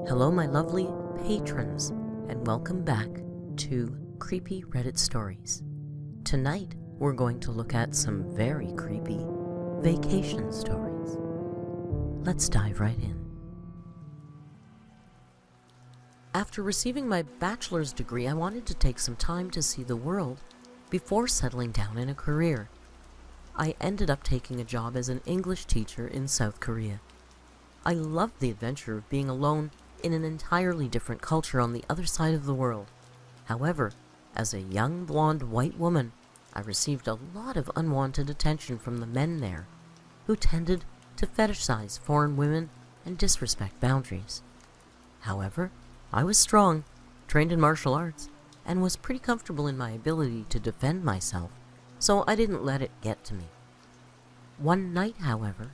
Hello, my lovely patrons, and welcome back to Creepy Reddit Stories. Tonight, we're going to look at some very creepy vacation stories. Let's dive right in. After receiving my bachelor's degree, I wanted to take some time to see the world before settling down in a career. I ended up taking a job as an English teacher in South Korea. I loved the adventure of being alone in an entirely different culture on the other side of the world. However, as a young blonde white woman, I received a lot of unwanted attention from the men there, who tended to fetishize foreign women and disrespect boundaries. However, I was strong, trained in martial arts, and was pretty comfortable in my ability to defend myself, so I didn't let it get to me. One night, however,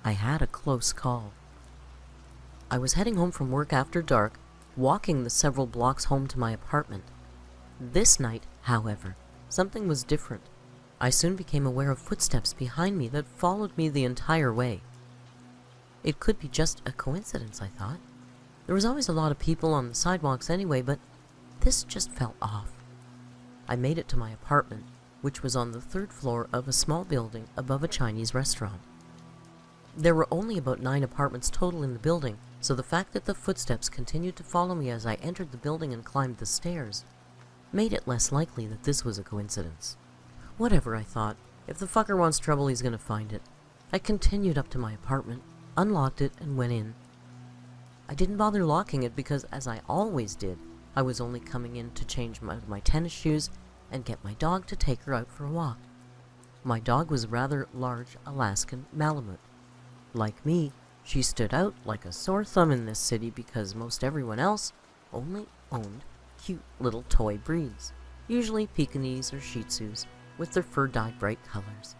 I had a close call. I was heading home from work after dark, walking the several blocks home to my apartment. This night, however, something was different. I soon became aware of footsteps behind me that followed me the entire way. It could be just a coincidence, I thought. There was always a lot of people on the sidewalks anyway, but this just felt off. I made it to my apartment, which was on the third floor of a small building above a Chinese restaurant. There were only about 9 apartments total in the building, so the fact that the footsteps continued to follow me as I entered the building and climbed the stairs made it less likely that this was a coincidence. Whatever, I thought. If the fucker wants trouble, he's gonna find it. I continued up to my apartment, unlocked it, and went in. I didn't bother locking it because, as I always did, I was only coming in to change my tennis shoes and get my dog to take her out for a walk. My dog was a rather large Alaskan Malamute. Like me, she stood out like a sore thumb in this city because most everyone else only owned cute little toy breeds, usually Pekingese or Shih Tzus, with their fur dyed bright colors.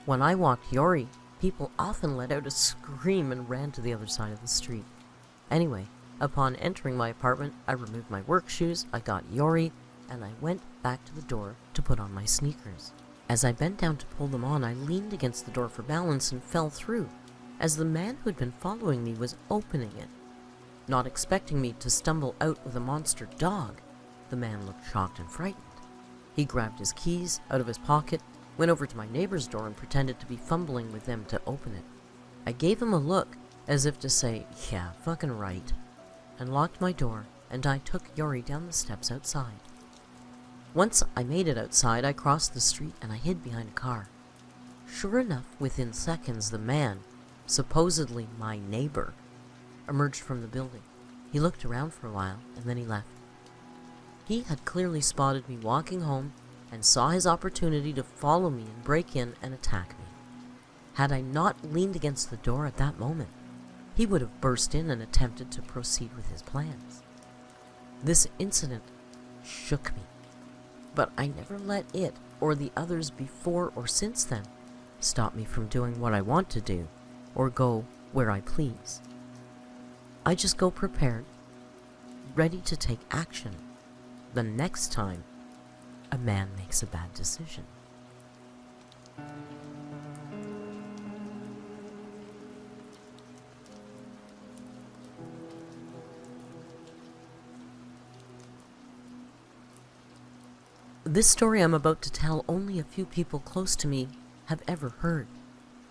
When I walked Yori, people often let out a scream and ran to the other side of the street. Anyway, upon entering my apartment, I removed my work shoes, I got Yori, and I went back to the door to put on my sneakers. As I bent down to pull them on, I leaned against the door for balance and fell through, as the man who had been following me was opening it. Not expecting me to stumble out with a monster dog, the man looked shocked and frightened. He grabbed his keys out of his pocket, went over to my neighbor's door and pretended to be fumbling with them to open it. I gave him a look, as if to say, yeah, fucking right, and locked my door, and I took Yori down the steps outside. Once I made it outside, I crossed the street and I hid behind a car. Sure enough, within seconds, the man, supposedly my neighbor, emerged from the building. He looked around for a while, and then he left. He had clearly spotted me walking home and saw his opportunity to follow me and break in and attack me. Had I not leaned against the door at that moment, he would have burst in and attempted to proceed with his plans. This incident shook me, but I never let it, or the others before or since then, stop me from doing what I want to do, or go where I please. I just go prepared, ready to take action the next time a man makes a bad decision. This story I'm about to tell, only a few people close to me have ever heard.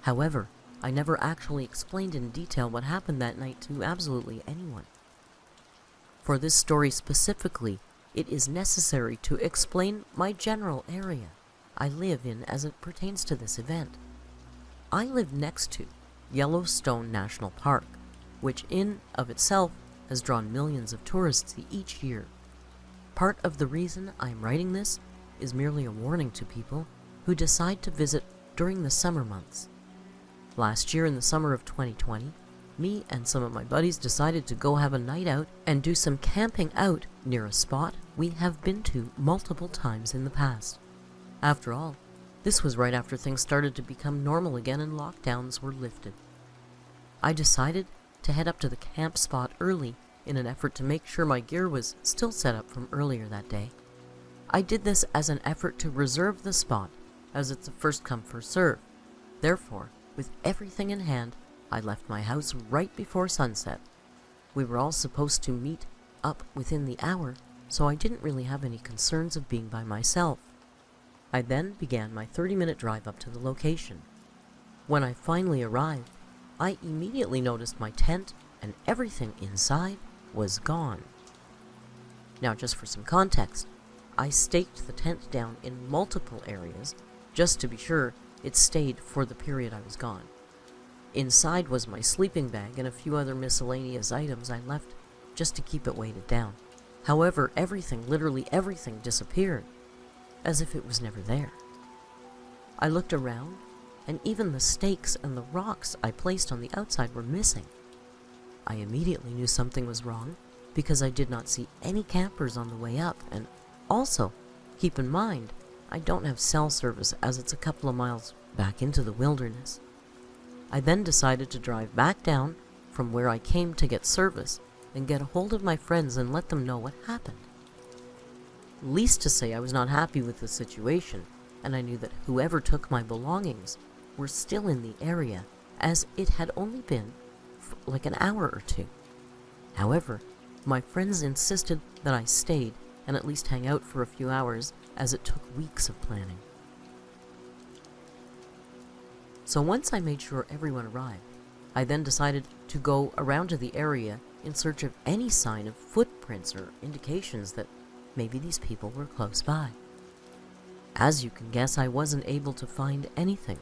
However, I never actually explained in detail what happened that night to absolutely anyone. For this story specifically, it is necessary to explain my general area I live in as it pertains to this event. I live next to Yellowstone National Park, which in of itself has drawn millions of tourists each year. Part of the reason I'm writing this is merely a warning to people who decide to visit during the summer months. Last year in the summer of 2020, me and some of my buddies decided to go have a night out and do some camping out near a spot we have been to multiple times in the past. After all, this was right after things started to become normal again and lockdowns were lifted. I decided to head up to the camp spot early in an effort to make sure my gear was still set up from earlier that day. I did this as an effort to reserve the spot, as it's a first come first serve. Therefore, with everything in hand, I left my house right before sunset. We were all supposed to meet up within the hour, so I didn't really have any concerns of being by myself. I then began my 30-minute drive up to the location. When I finally arrived, I immediately noticed my tent and everything inside was gone. Now, just for some context, I staked the tent down in multiple areas just to be sure it stayed for the period I was gone. Inside was my sleeping bag and a few other miscellaneous items I left just to keep it weighted down. However, everything, literally everything, disappeared, as if it was never there. I looked around, and even the stakes and the rocks I placed on the outside were missing. I immediately knew something was wrong because I did not see any campers on the way up, and also, keep in mind, I don't have cell service as it's a couple of miles back into the wilderness. I then decided to drive back down from where I came to get service and get a hold of my friends and let them know what happened. Least to say, I was not happy with the situation, and I knew that whoever took my belongings were still in the area, as it had only been like an hour or two. However, my friends insisted that I stayed and at least hang out for a few hours, as it took weeks of planning. So once I made sure everyone arrived, I then decided to go around to the area in search of any sign of footprints or indications that maybe these people were close by. As you can guess, I wasn't able to find anything.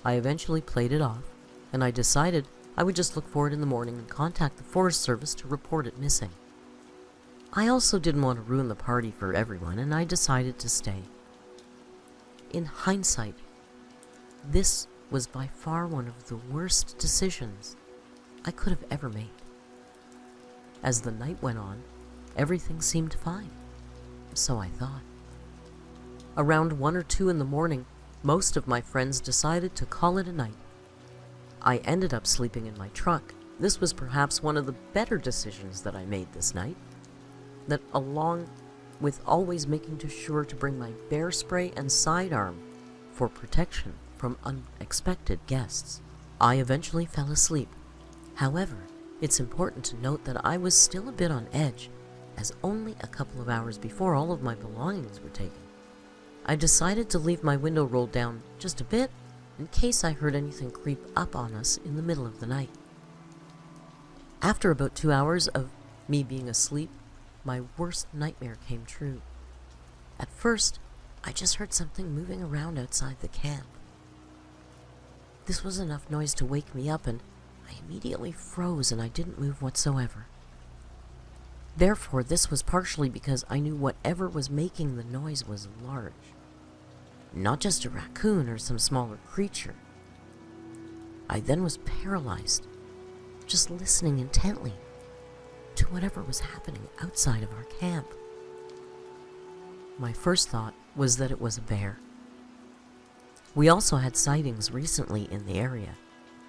I eventually played it off, and I decided I would just look for it in the morning and contact the Forest Service to report it missing. I also didn't want to ruin the party for everyone, and I decided to stay. In hindsight, this was by far one of the worst decisions I could have ever made. As the night went on, everything seemed fine. So I thought. Around 1 or 2 in the morning, most of my friends decided to call it a night. I ended up sleeping in my truck. This was perhaps one of the better decisions that I made this night, that along with always making sure to bring my bear spray and sidearm for protection from unexpected guests. I eventually fell asleep. However, it's important to note that I was still a bit on edge, as only a couple of hours before all of my belongings were taken. I decided to leave my window rolled down just a bit in case I heard anything creep up on us in the middle of the night. After about 2 hours of me being asleep, my worst nightmare came true. At first, I just heard something moving around outside the camp. This was enough noise to wake me up, and I immediately froze and I didn't move whatsoever. Therefore, this was partially because I knew whatever was making the noise was large. Not just a raccoon or some smaller creature. I then was paralyzed, just listening intently to whatever was happening outside of our camp. My first thought was that it was a bear. We also had sightings recently in the area.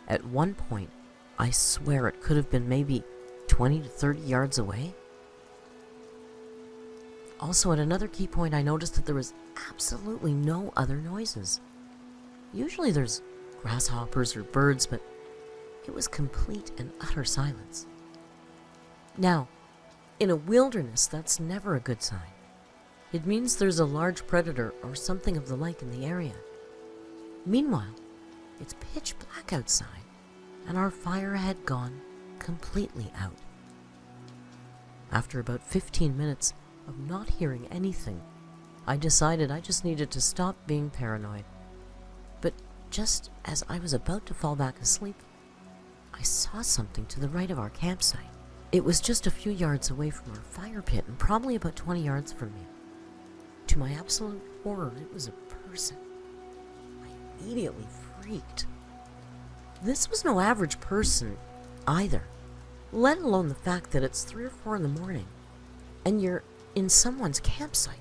At one point, I swear it could have been maybe 20 to 30 yards away. Also, at another key point, I noticed that there was absolutely no other noises. Usually there's grasshoppers or birds, but it was complete and utter silence. Now, in a wilderness, that's never a good sign. It means there's a large predator or something of the like in the area. Meanwhile, it's pitch black outside, and our fire had gone completely out. After about 15 minutes of not hearing anything, I decided I just needed to stop being paranoid. But just as I was about to fall back asleep, I saw something to the right of our campsite. It was just a few yards away from our fire pit and probably about 20 yards from me. To my absolute horror, it was a person. I immediately freaked. This was no average person either, let alone the fact that it's 3 or 4 in the morning and you're in someone's campsite.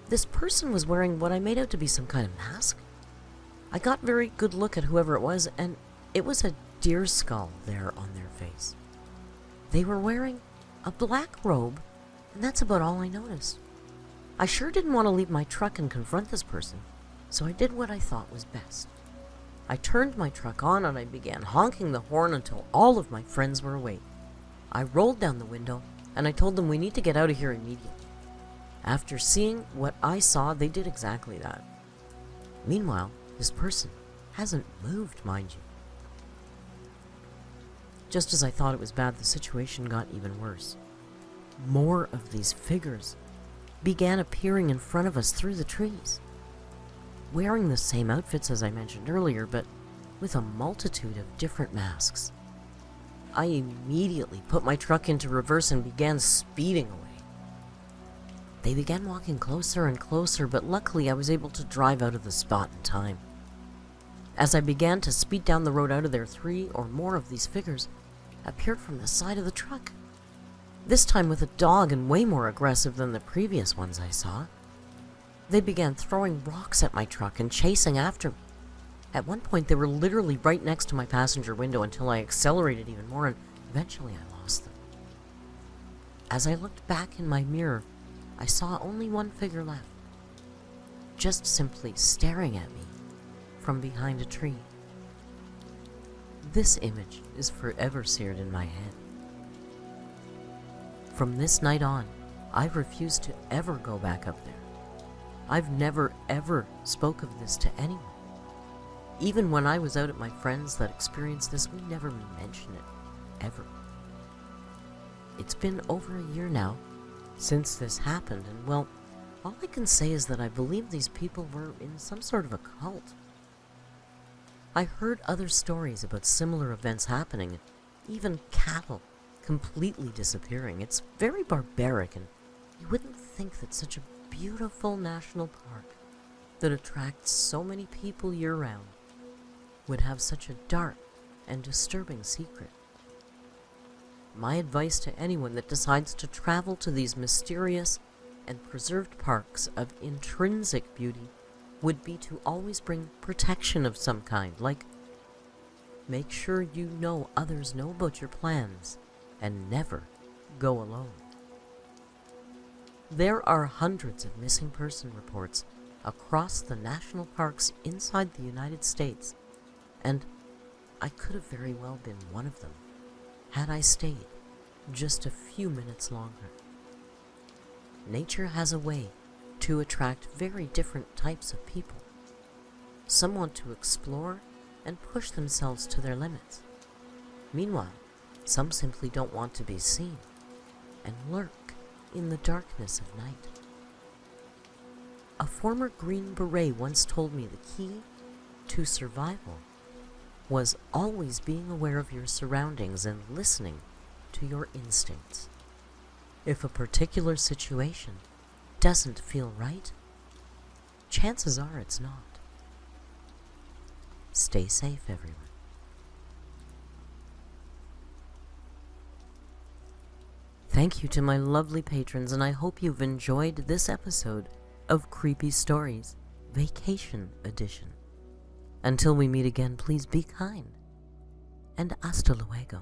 This person was wearing what I made out to be some kind of mask. I got a very good look at whoever it was, and it was a deer skull there on their face. They were wearing a black robe, and that's about all I noticed. I sure didn't want to leave my truck and confront this person, so I did what I thought was best. I turned my truck on and I began honking the horn until all of my friends were awake. I rolled down the window and I told them we need to get out of here immediately. After seeing what I saw, they did exactly that. Meanwhile, this person hasn't moved, mind you. Just as I thought it was bad, the situation got even worse. More of these figures began appearing in front of us through the trees, wearing the same outfits as I mentioned earlier, but with a multitude of different masks. I immediately put my truck into reverse and began speeding away. They began walking closer and closer, but luckily I was able to drive out of the spot in time. As I began to speed down the road out of there, 3 or more of these figures appeared from the side of the truck. This time with a dog and way more aggressive than the previous ones I saw. They began throwing rocks at my truck and chasing after me. At one point they were literally right next to my passenger window until I accelerated even more and eventually I lost them. As I looked back in my mirror, I saw only one figure left, just simply staring at me from behind a tree. This image is forever seared in my head. From this night on, I've refused to ever go back up there. I've never ever spoke of this to anyone. Even when I was out at my friends that experienced this, we never mentioned it, ever. It's been over a year now since this happened, and well, all I can say is that I believe these people were in some sort of a cult. I heard other stories about similar events happening, even cattle completely disappearing. It's very barbaric, and you wouldn't think that such a beautiful national park that attracts so many people year-round would have such a dark and disturbing secret. My advice to anyone that decides to travel to these mysterious and preserved parks of intrinsic beauty would be to always bring protection of some kind, like make sure you know others know about your plans and never go alone. There are hundreds of missing person reports across the national parks inside the United States, and I could have very well been one of them had I stayed just a few minutes longer. Nature has a way to attract very different types of people. Some want to explore and push themselves to their limits. Meanwhile, some simply don't want to be seen and lurk in the darkness of night. A former Green Beret once told me the key to survival was always being aware of your surroundings and listening to your instincts. If a particular situation doesn't feel right, chances are it's not. Stay safe, everyone. Thank you to my lovely patrons, and I hope you've enjoyed this episode of Creepy Stories Vacation Edition. Until we meet again, please be kind, and hasta luego.